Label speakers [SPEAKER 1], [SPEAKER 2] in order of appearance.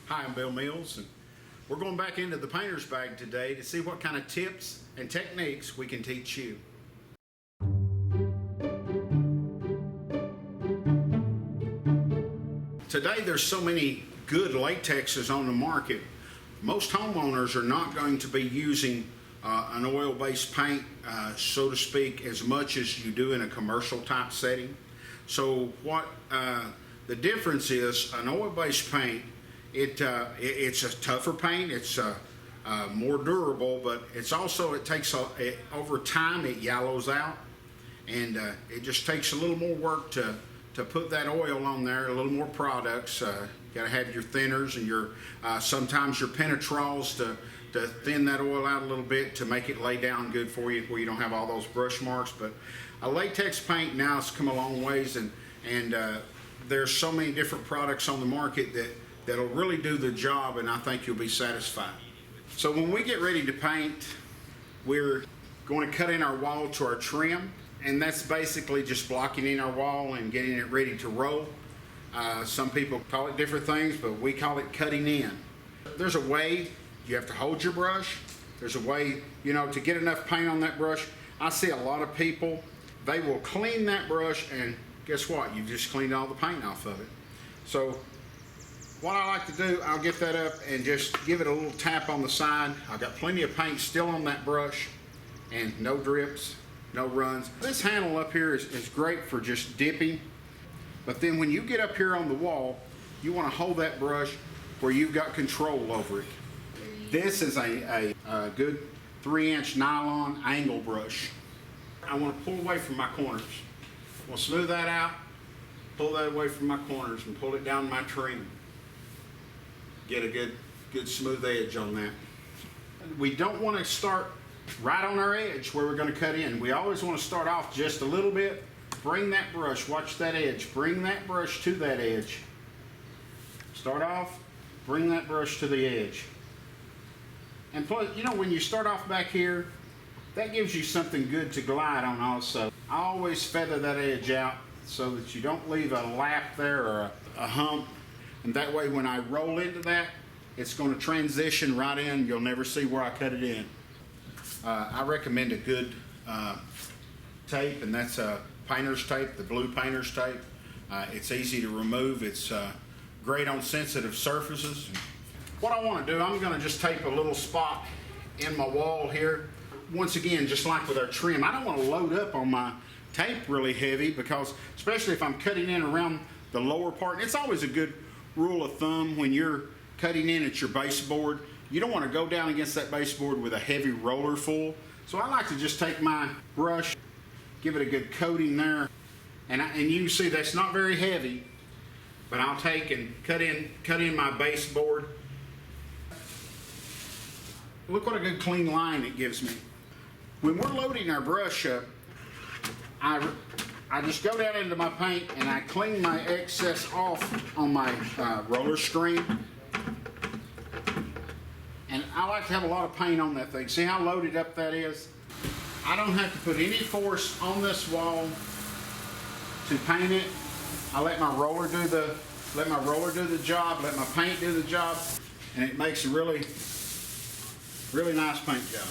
[SPEAKER 1] Hi, I'm Bill Mills, and we're going back into the painter's bag today to see what kind of tips and techniques we can teach you. Today there's so many good latexes on the market. Most homeowners are not going to be using an oil-based paint, so to speak, as much as you do in a commercial type setting. So what the difference is, an oil-based paint, it's a tougher paint, it's more durable, but it's also, over time it yellows out, and it just takes a little more work to put that oil on there, a little more products. You gotta have your thinners and your sometimes your penetrols to thin that oil out a little bit to make it lay down good for you, where you don't have all those brush marks. But a latex paint now has come a long ways, and there's so many different products on the market that'll really do the job, and I think you'll be satisfied. So when we get ready to paint, we're going to cut in our wall to our trim, and that's basically just blocking in our wall and getting it ready to roll. Some people call it different things, but we call it cutting in. There's a way you have to hold your brush. There's a way, to get enough paint on that brush. I see a lot of people, they will clean that brush, and guess what? You've just cleaned all the paint off of it. So what I like to do, I'll get that up and just give it a little tap on the side. I've got plenty of paint still on that brush, and no drips, no runs. This handle up here is great for just dipping, but then when you get up here on the wall, you want to hold that brush where you've got control over it. This is a good 3-inch nylon angle brush. I want to pull away from my corners. We'll smooth that out, pull that away from my corners, and pull it down my trim. Get a good smooth edge on that. We don't want to start right on our edge where we're going to cut in. We always want to start off just a little bit. Bring that brush, watch that edge, bring that brush to that edge. Start off, bring that brush to the edge. And plus, when you start off back here, that gives you something good to glide on also. I always feather that edge out so that you don't leave a lap there or a hump. And that way when I roll into that, it's going to transition right in. You'll never see where I cut it in. I recommend a good tape, and that's a painter's tape, the blue painter's tape. It's easy to remove. It's great on sensitive surfaces. What I want to do, I'm going to just tape a little spot in my wall here. Once again, just like with our trim, I don't want to load up on my tape really heavy, because especially if I'm cutting in around the lower part, it's always a good rule of thumb when you're cutting in at your baseboard, you don't want to go down against that baseboard with a heavy roller full. So I like to just take my brush, give it a good coating there, and you can see that's not very heavy, but I'll take and cut in my baseboard. Look what a good clean line it gives me. When we're loading our brush up, I just go down into my paint and I clean my excess off on my roller screen. And I like to have a lot of paint on that thing. See how loaded up that is? I don't have to put any force on this wall to paint it. I let my roller do the job, let my paint do the job, and it makes a really nice paint job.